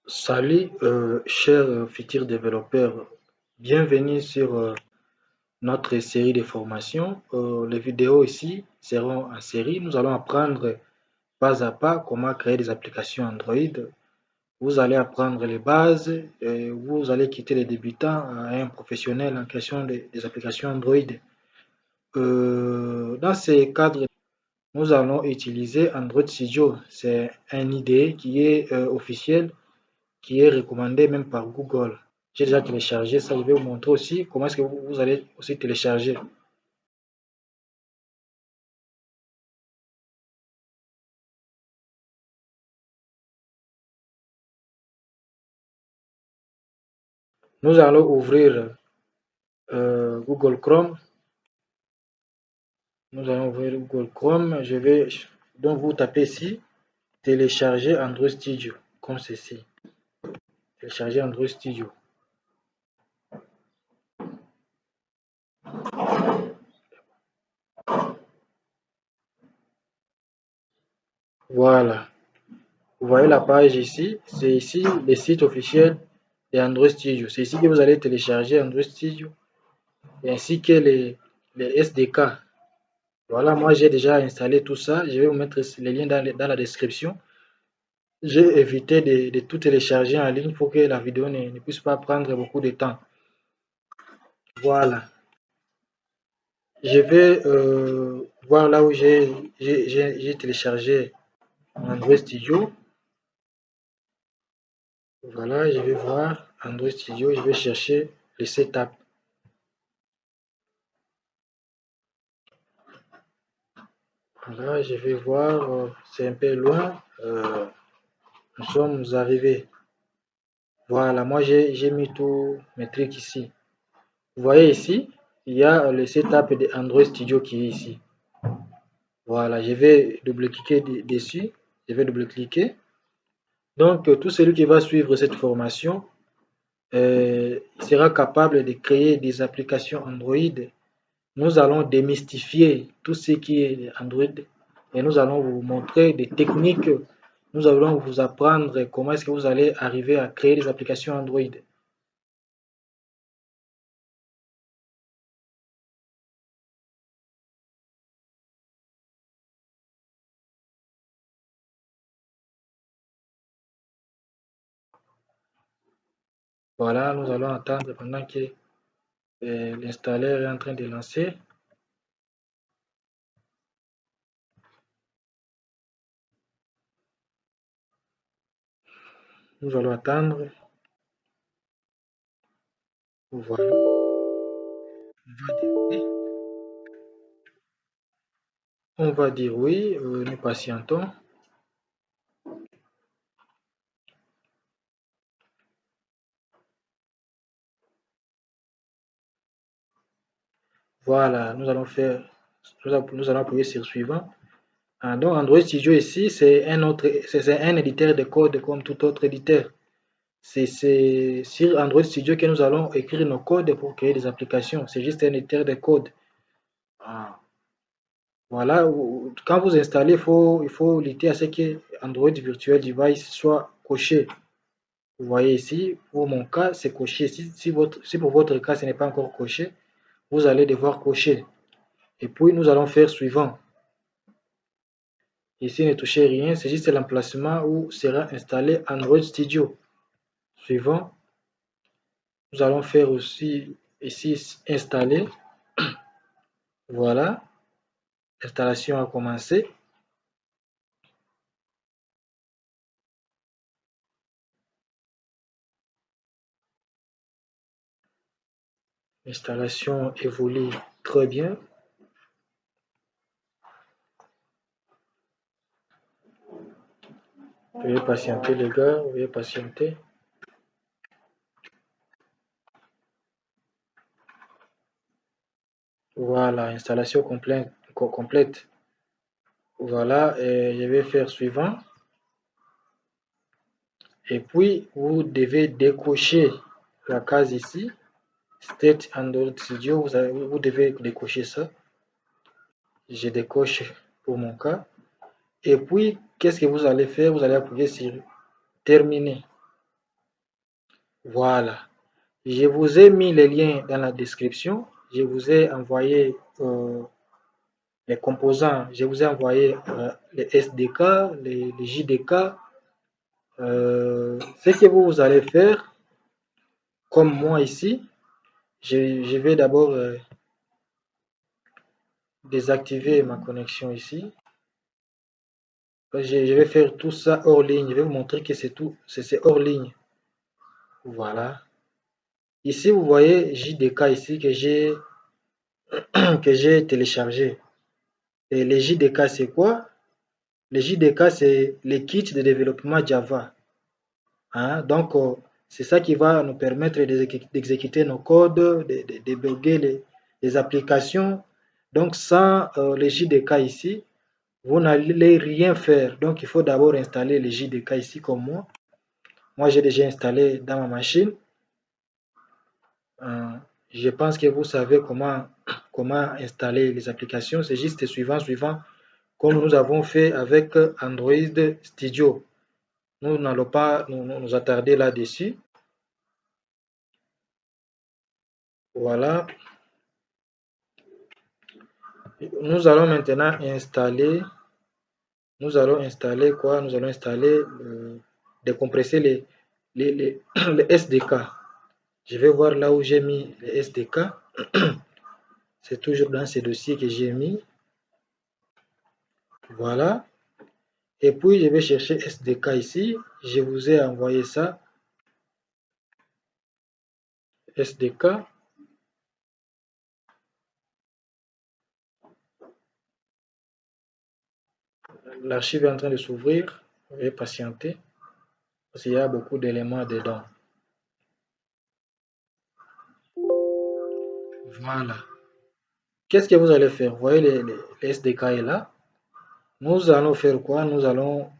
Salut, chers futurs développeurs, bienvenue sur notre série de formations. Les vidéos ici seront en série. Nous allons apprendre pas à pas comment créer des applications Android. Vous allez apprendre les bases et vous allez quitter les débutants à un professionnel en question des applications Android. Dans ces cadres, nous allons utiliser Android Studio. C'est un IDE qui est officiel, qui est recommandé même par Google. J'ai déjà téléchargé ça, je vais vous montrer aussi comment est-ce que vous allez aussi télécharger. Nous allons ouvrir Google Chrome. Nous allons ouvrir Google Chrome. Je vais donc vous tapez ici télécharger Android Studio comme ceci. Télécharger Android Studio. Voilà. Vous voyez la page ici. C'est ici le site officiel de Android Studio. C'est ici que vous allez télécharger Android Studio et ainsi que les SDK. Voilà, moi j'ai déjà installé tout ça. Je vais vous mettre les liens dans la description. J'ai évité de tout télécharger en ligne pour que la vidéo ne puisse pas prendre beaucoup de temps. Voilà. Je vais voir là où j'ai téléchargé Android Studio. Voilà, je vais voir Android Studio. Je vais chercher le setup. Voilà, je vais voir. C'est un peu loin. Nous sommes arrivés. Voilà, moi j'ai mis tous mes trucs ici. Vous voyez ici, il y a le setup de Android Studio qui est ici. Voilà, je vais double-cliquer dessus. Je vais double-cliquer. Donc, tout celui qui va suivre cette formation sera capable de créer des applications Android. Nous allons démystifier tout ce qui est Android et nous allons vous montrer des techniques. Nous allons vous apprendre comment est-ce que vous allez arriver à créer des applications Android. Voilà, nous allons attendre pendant que l'installeur est en train de lancer. Nous allons attendre. Voilà. On va dire oui, nous patientons. Voilà, nous allons appuyer sur suivant. Donc Android Studio ici, c'est un éditeur de code comme tout autre éditeur. C'est sur Android Studio que nous allons écrire nos codes pour créer des applications. C'est juste un éditeur de code. Ah, voilà, quand vous installez, il faut lutter à ce que Android Virtual Device soit coché. Vous voyez ici, pour mon cas, c'est coché. Si pour votre cas, ce n'est pas encore coché, vous allez devoir cocher. Et puis, nous allons faire suivant. Ici, ne touchez rien, c'est juste l'emplacement où sera installé Android Studio. Suivant, nous allons faire aussi ici installer. Voilà, l'installation a commencé. L'installation évolue très bien. Veuillez patienter les gars, veuillez patienter. Voilà, installation complète. Voilà, et je vais faire suivant. Et puis, vous devez décocher la case ici. State Android Studio, vous devez décocher ça. Je décoche pour mon cas. Et puis, qu'est-ce que vous allez faire? Vous allez appuyer sur terminer. Voilà. Je vous ai mis les liens dans la description. Je vous ai envoyé les composants. Je vous ai envoyé les SDK, les JDK. Ce que vous allez faire, comme moi ici, je vais d'abord désactiver ma connexion ici. Je vais faire tout ça hors ligne. Je vais vous montrer que c'est tout, c'est hors ligne. Voilà. Ici, vous voyez JDK ici que j'ai téléchargé. Et les JDK, c'est quoi? Les JDK, c'est les kits de développement Java. Hein? Donc, c'est ça qui va nous permettre d'exécuter nos codes, de débugger les applications. Donc, sans les JDK ici, vous n'allez rien faire. Donc, il faut d'abord installer les JDK ici comme moi. Moi, j'ai déjà installé dans ma machine. Je pense que vous savez comment installer les applications. C'est juste suivant, comme nous avons fait avec Android Studio. Nous n'allons pas nous attarder là-dessus. Voilà. Nous allons maintenant installer. Nous allons installer quoi? Nous allons installer, décompresser les SDK. Je vais voir là où j'ai mis les SDK. C'est toujours dans ces dossiers que j'ai mis. Voilà. Et puis, je vais chercher SDK ici. Je vous ai envoyé ça. SDK. L'archive est en train de s'ouvrir. Veuillez patienter. Parce qu'il y a beaucoup d'éléments dedans. Voilà. Qu'est-ce que vous allez faire? Vous voyez, les SDK est là. Nous allons faire quoi? Nous allons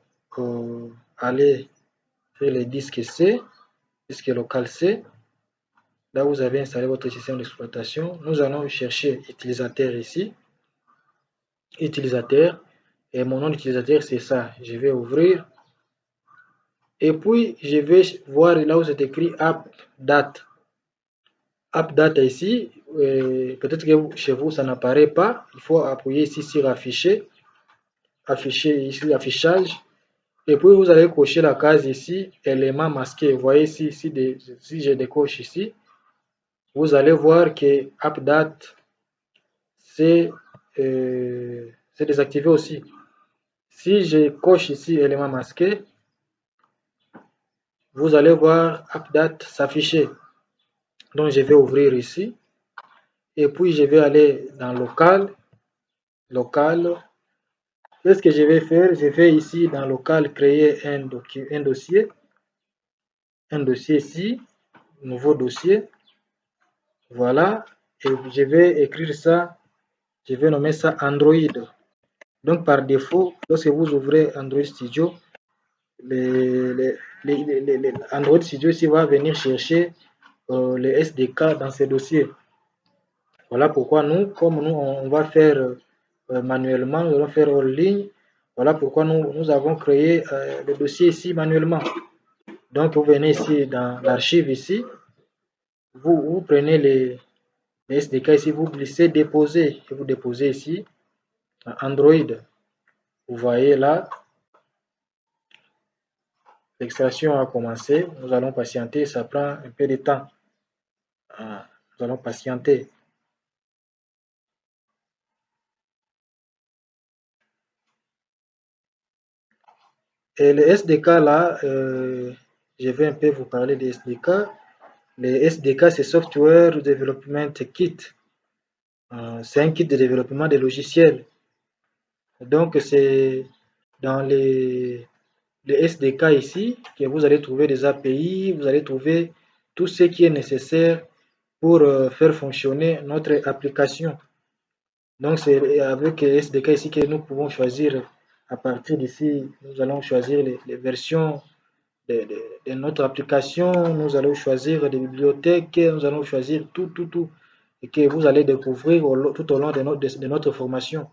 aller sur le disque C, disque local C. Là, vous avez installé votre système d'exploitation. Nous allons chercher utilisateur ici. Utilisateur. Et mon nom d'utilisateur, c'est ça. Je vais ouvrir. Et puis, je vais voir là où c'est écrit AppDate. AppDate ici, peut-être que chez vous, ça n'apparaît pas. Il faut appuyer ici sur Afficher. Afficher ici, Affichage. Et puis, vous allez cocher la case ici, élément masqué. Vous voyez ici, si je décoche ici, vous allez voir que AppDate, c'est désactivé aussi. Si je coche ici, élément masqué, vous allez voir AppDate s'afficher. Donc, je vais ouvrir ici. Et puis, je vais aller dans local. Local. Qu'est-ce que je vais faire? Je vais ici dans local créer un dossier. Un dossier ici. Nouveau dossier. Voilà. Et je vais écrire ça. Je vais nommer ça Android. Donc, par défaut, lorsque vous ouvrez Android Studio, Android Studio ici va venir chercher les SDK dans ces dossiers. Voilà pourquoi nous, comme nous, on va faire manuellement, nous allons faire en ligne. Voilà pourquoi nous avons créé le dossier ici manuellement. Donc, vous venez ici dans l'archive ici, vous prenez les SDK ici, vous glissez déposer, et vous déposez ici Android. Vous voyez là, l'extraction a commencé. Nous allons patienter, ça prend un peu de temps. Nous allons patienter. Et les SDK là, je vais un peu vous parler des SDK. Les SDK, c'est Software Development Kit. C'est un kit de développement des logiciels. Donc, c'est dans les SDK ici que vous allez trouver des API, vous allez trouver tout ce qui est nécessaire pour faire fonctionner notre application. Donc, c'est avec les SDK ici que nous pouvons choisir, à partir d'ici, nous allons choisir les versions de notre application, nous allons choisir des bibliothèques, nous allons choisir tout, et que vous allez découvrir tout au long de notre formation.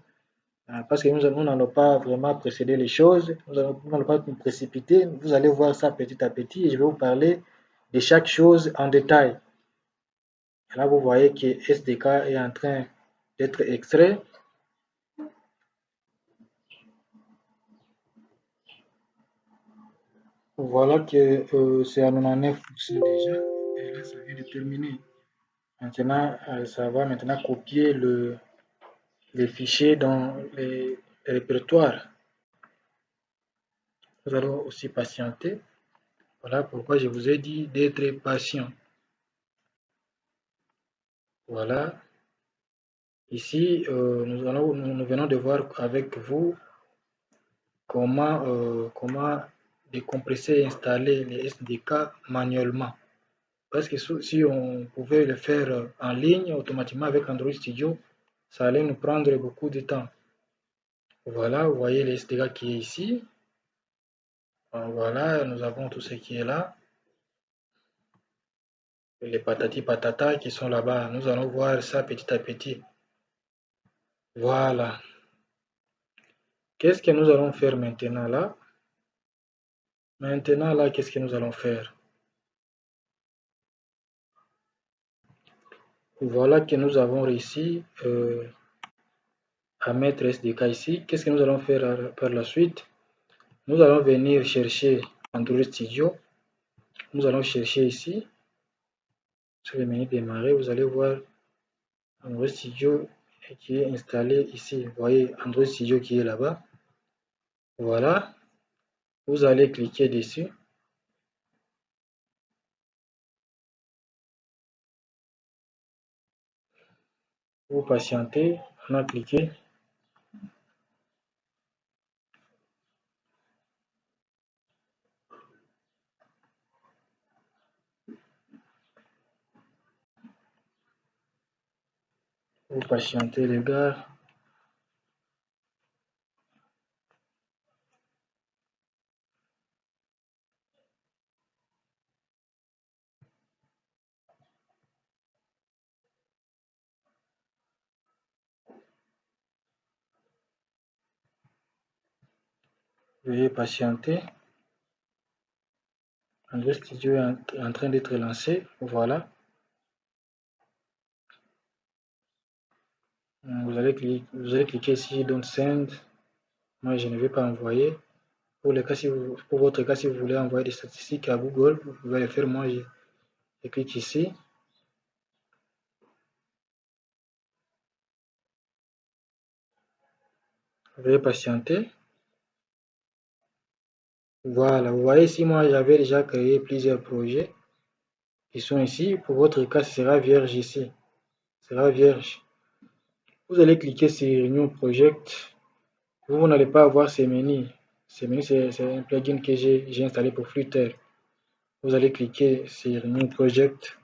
Parce que nous n'allons pas vraiment précéder les choses, nous n'allons pas nous précipiter, vous allez voir ça petit à petit, et je vais vous parler de chaque chose en détail. Et là, vous voyez que SDK est en train d'être extrait. Voilà que c'est à 99% déjà. Et là, ça vient de terminer. Maintenant, ça va maintenant copier les fichiers dans les répertoires. Nous allons aussi patienter. Voilà pourquoi je vous ai dit d'être patient. Voilà. Ici, nous venons de voir avec vous comment décompresser et installer les SDK manuellement. Parce que si on pouvait le faire en ligne automatiquement avec Android Studio, ça allait nous prendre beaucoup de temps. Voilà, vous voyez les SDK qui est ici. Voilà, nous avons tout ce qui est là. Les patati patata qui sont là-bas. Nous allons voir ça petit à petit. Voilà. Qu'est-ce que nous allons faire maintenant là? Maintenant là, qu'est-ce que nous allons faire? Voilà que nous avons réussi à mettre SDK ici. Qu'est-ce que nous allons faire par la suite? Nous allons venir chercher Android Studio. Nous allons chercher ici. Sur le menu démarrer, vous allez voir Android Studio qui est installé ici. Vous voyez Android Studio qui est là-bas. Voilà. Vous allez cliquer dessus. Vous patientez. On a cliqué. Vous patientez les gars. Veuillez patienter. Android Studio est en train d'être lancé. Voilà. Vous allez cliquer ici Don't Send. Moi, je ne vais pas envoyer. Pour votre cas, si vous voulez envoyer des statistiques à Google, vous pouvez le faire. Moi, je clique ici. Veuillez patienter. Voilà, vous voyez ici, moi, j'avais déjà créé plusieurs projets qui sont ici. Pour votre cas, ce sera vierge ici. Ce sera vierge. Vous allez cliquer sur New Project. Vous n'allez pas avoir ces menus. Ces menus, c'est un plugin que j'ai installé pour Flutter. Vous allez cliquer sur New Project.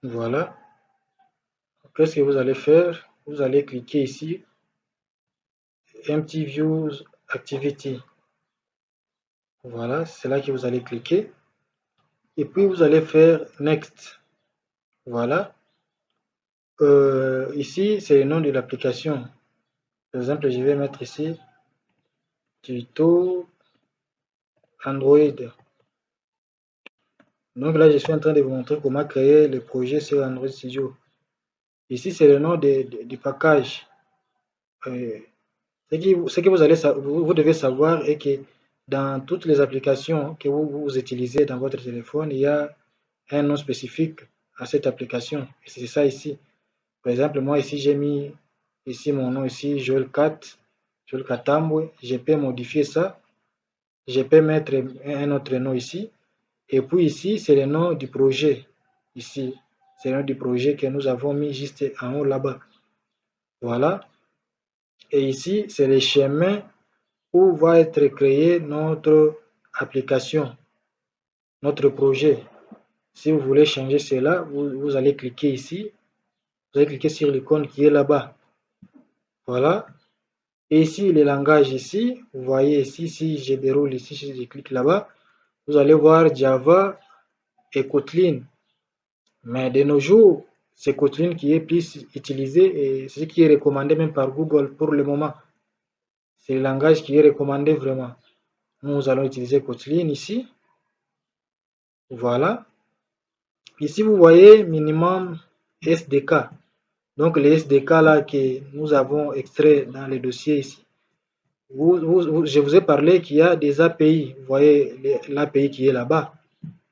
Voilà. Qu'est-ce que vous allez faire? Vous allez cliquer ici, Empty Views Activity. Voilà, c'est là que vous allez cliquer. Et puis vous allez faire Next. Voilà. Ici, c'est le nom de l'application. Par exemple, je vais mettre ici Tuto Android. Donc là, je suis en train de vous montrer comment créer le projet sur Android Studio. Ici, c'est le nom du package. Ce que vous devez savoir est que dans toutes les applications que vous utilisez dans votre téléphone, il y a un nom spécifique à cette application. Et c'est ça ici. Par exemple, moi ici, j'ai mis ici mon nom ici, Joel Katambwe. Je peux modifier ça. Je peux mettre un autre nom ici. Et puis ici, c'est le nom du projet. Ici, c'est le nom du projet que nous avons mis juste en haut là-bas. Voilà. Et ici, c'est le chemin où va être créé notre application, notre projet. Si vous voulez changer cela, vous allez cliquer ici. Vous allez cliquer sur l'icône qui est là-bas. Voilà. Et ici, le langage ici, vous voyez ici, si je déroule ici, si je clique là-bas, vous allez voir Java et Kotlin. Mais de nos jours, c'est Kotlin qui est plus utilisé et c'est ce qui est recommandé même par Google pour le moment. C'est le langage qui est recommandé vraiment. Nous allons utiliser Kotlin ici. Voilà. Ici, vous voyez minimum SDK. Donc, les SDK là que nous avons extrait dans les dossiers ici. Je vous ai parlé qu'il y a des API. Vous voyez l'API qui est là-bas.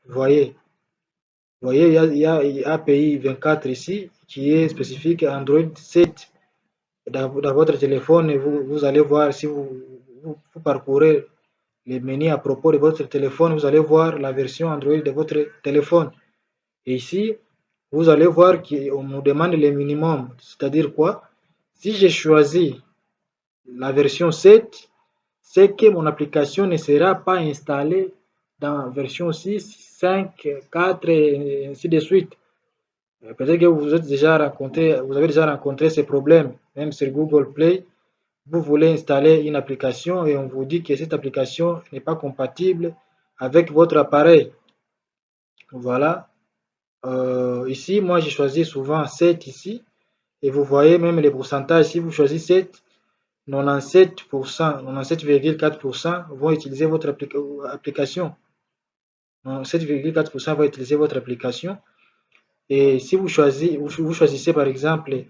Vous voyez, il y a API 24 ici qui est spécifique à Android 7. Dans votre téléphone, vous allez voir si vous parcourez les menus à propos de votre téléphone, vous allez voir la version Android de votre téléphone. Et ici, vous allez voir qu'on nous demande le minimum. C'est-à-dire quoi? Si j'ai choisi la version 7, c'est que mon application ne sera pas installée dans version 6, 5, 4 et ainsi de suite. Peut-être que vous avez déjà rencontré ces problèmes, même sur Google Play. Vous voulez installer une application et on vous dit que cette application n'est pas compatible avec votre appareil. Voilà. Ici, moi, j'ai choisi souvent 7 ici. Et vous voyez même les pourcentages. Si vous choisissez 7, 97%, 97,4% vont utiliser votre application. 97,4% vont utiliser votre application. Et si vous choisissez par exemple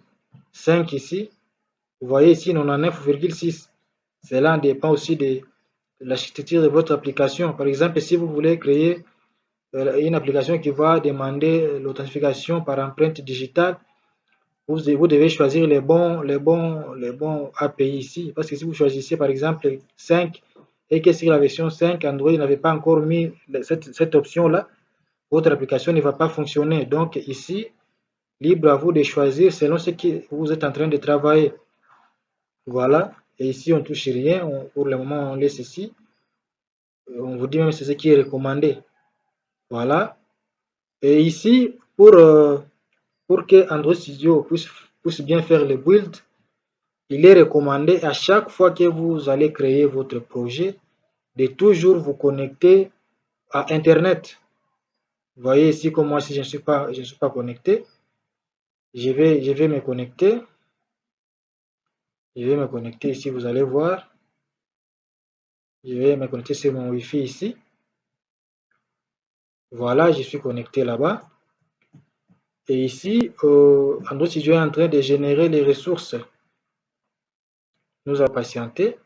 5 ici, vous voyez ici 99,6. Cela dépend aussi de l'architecture de votre application. Par exemple, si vous voulez créer une application qui va demander l'authentification par empreinte digitale, vous devez choisir les bons API ici. Parce que si vous choisissez par exemple 5 et que sur la version 5, Android n'avait pas encore mis cette option-là, votre application ne va pas fonctionner. Donc ici, libre à vous de choisir selon ce que vous êtes en train de travailler. Voilà. Et ici, on ne touche rien. Pour le moment, on laisse ici. On vous dit même c'est ce qui est recommandé. Voilà. Et ici, pour que Android Studio puisse bien faire le build, il est recommandé à chaque fois que vous allez créer votre projet de toujours vous connecter à Internet. Vous voyez ici comme moi, si je ne suis pas connecté, je vais me connecter. Je vais me connecter ici, vous allez voir. Je vais me connecter sur mon Wi-Fi ici. Voilà, je suis connecté là-bas. Et ici, Android Studio est en train de générer les ressources. Nous allons patienter.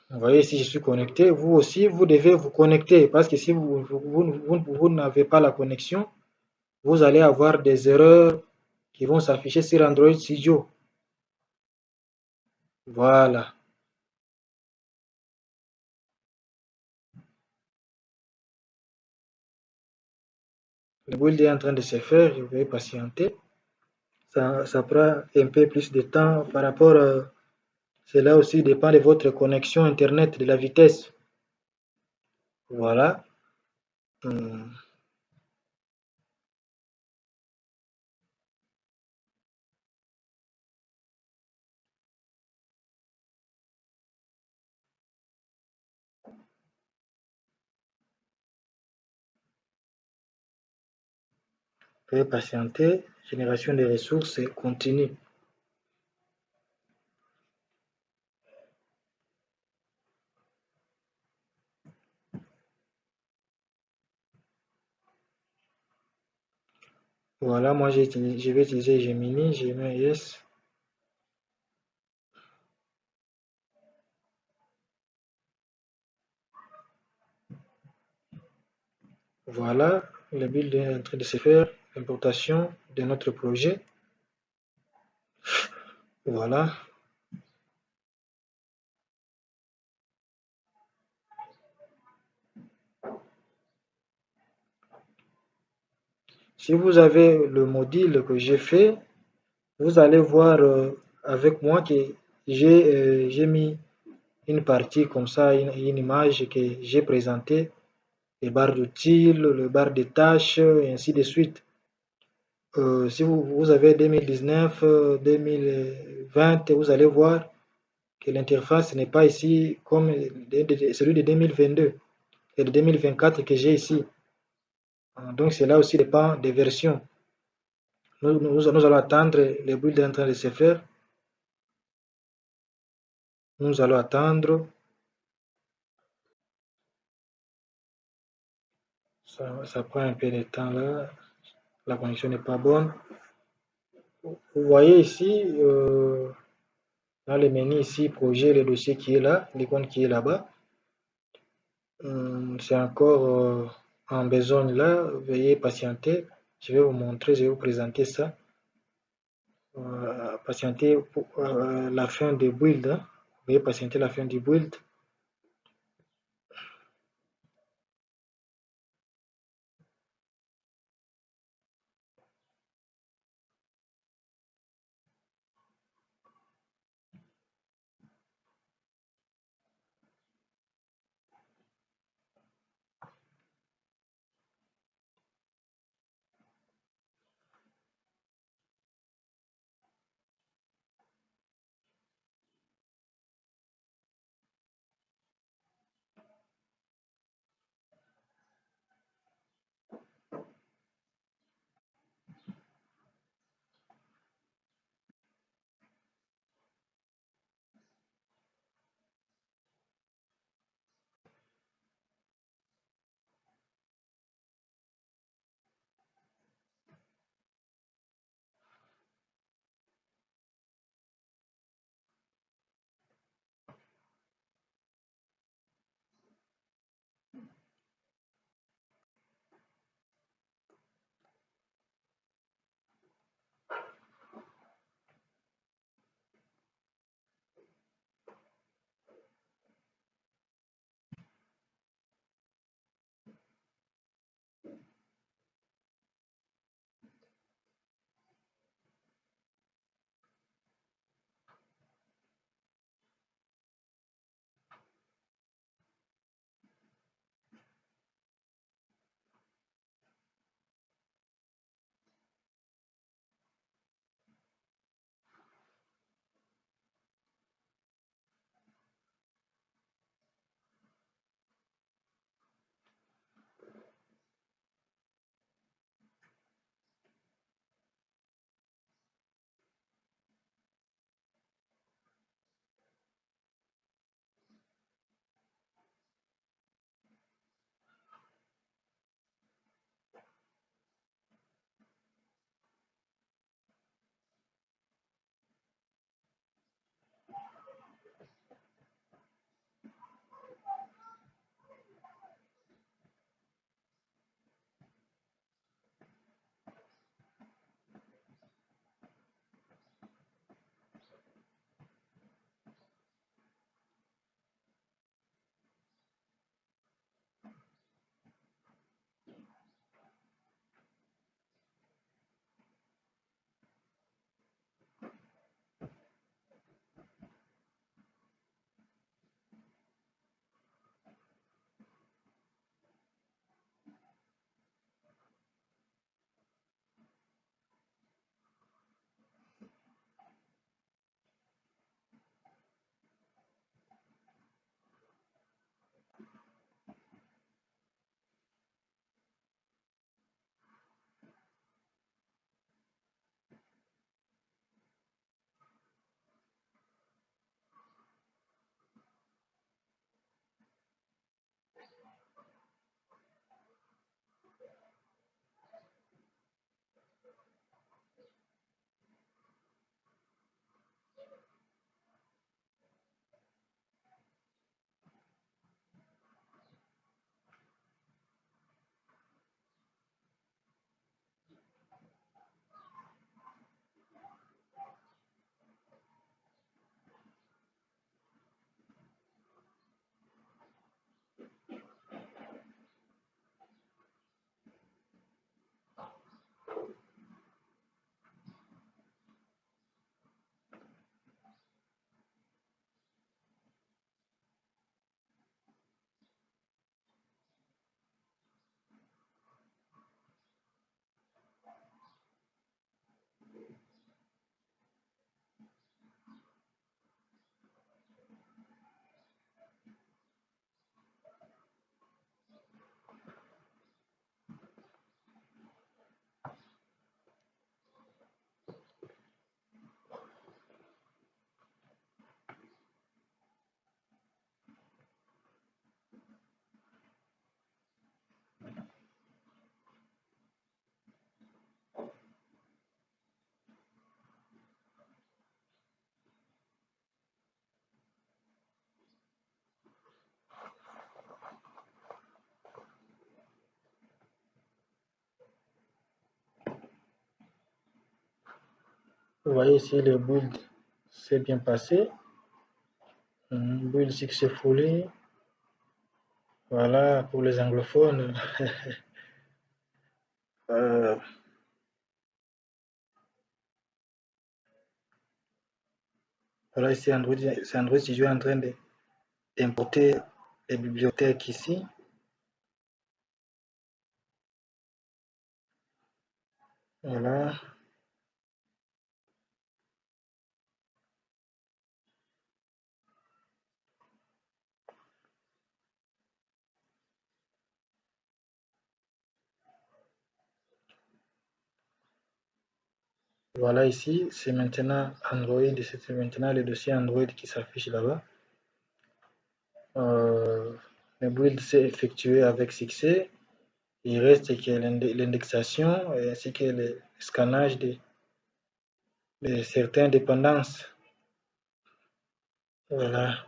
Vous voyez, si je suis connecté, vous aussi, vous devez vous connecter parce que si vous n'avez pas la connexion, vous allez avoir des erreurs qui vont s'afficher sur Android Studio. Voilà. Le build est en train de se faire, je vais patienter. Ça prend un peu plus de temps par rapport à... Cela aussi dépend de votre connexion Internet, de la vitesse. Voilà. Hmm. Veuillez patienter. Génération des ressources continue. Voilà, moi je vais utiliser Gemini, je mets yes. Voilà, le build est en train de se faire, l'importation de notre projet. Voilà. Si vous avez le module que j'ai fait, vous allez voir avec moi que j'ai mis une partie comme ça, une image que j'ai présentée, les barres d'outils, le barre de tâches, et ainsi de suite. Si vous avez 2019, 2020, vous allez voir que l'interface n'est pas ici comme celui de 2022 et de 2024 que j'ai ici. Donc cela aussi dépend des versions. Nous allons attendre, le build est en train de se faire. Nous allons attendre. Ça prend un peu de temps là. La connexion n'est pas bonne. Vous voyez ici, dans le menu ici, projet, le dossier qui est là, l'icône qui est là-bas. C'est encore en besogne là. Veuillez patienter. Je vais vous montrer, je vais vous présenter ça. Patienter pour la fin de build, hein. Veuillez patienter la fin du build. Vous voyez ici le build s'est bien passé. Build successfully. Voilà pour les anglophones. Euh, voilà ici Android, c'est Android Studio en train d'importer les bibliothèques ici. Voilà. Voilà ici, c'est maintenant Android, c'est maintenant le dossier Android qui s'affiche là-bas. Le build s'est effectué avec succès. Il reste que l'indexation ainsi que le scannage de certaines dépendances. Voilà.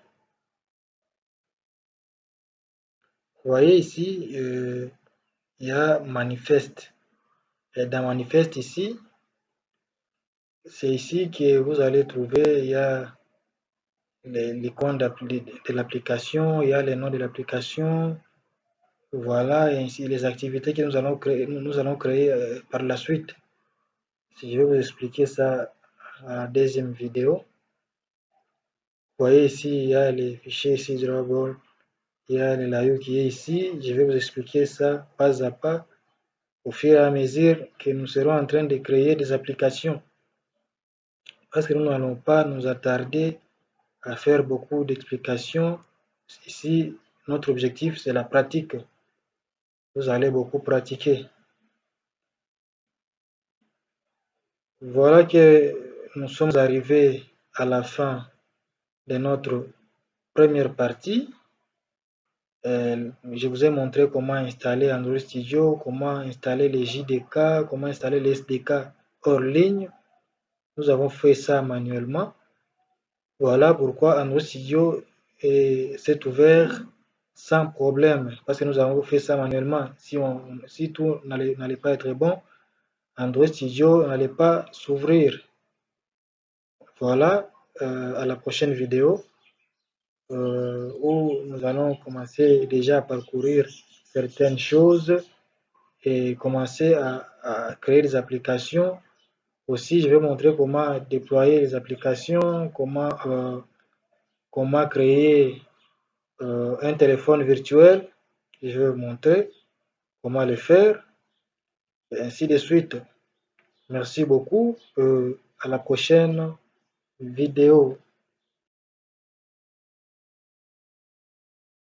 Vous voyez ici, il y a manifeste. Et dans manifeste ici, c'est ici que vous allez trouver, il y a l'icône de l'application, il y a le nom de l'application, voilà, et ainsi les activités que nous allons créer par la suite. Si je vais vous expliquer ça à la deuxième vidéo. Vous voyez ici, il y a les fichiers ici Drawable, il y a le layout qui est ici. Je vais vous expliquer ça pas à pas au fur et à mesure que nous serons en train de créer des applications. Parce que nous n'allons pas nous attarder à faire beaucoup d'explications. Ici, notre objectif, c'est la pratique. Vous allez beaucoup pratiquer. Voilà que nous sommes arrivés à la fin de notre première partie. Je vous ai montré comment installer Android Studio, comment installer les JDK, comment installer les SDK hors ligne. Nous avons fait ça manuellement. Voilà pourquoi Android Studio s'est ouvert sans problème, parce que nous avons fait ça manuellement. Si tout n'allait pas être bon, Android Studio n'allait pas s'ouvrir. Voilà, à la prochaine vidéo où nous allons commencer déjà à parcourir certaines choses et commencer à créer des applications. Aussi, je vais montrer comment déployer les applications, comment créer un téléphone virtuel. Je vais vous montrer comment le faire, et ainsi de suite. Merci beaucoup. À la prochaine vidéo.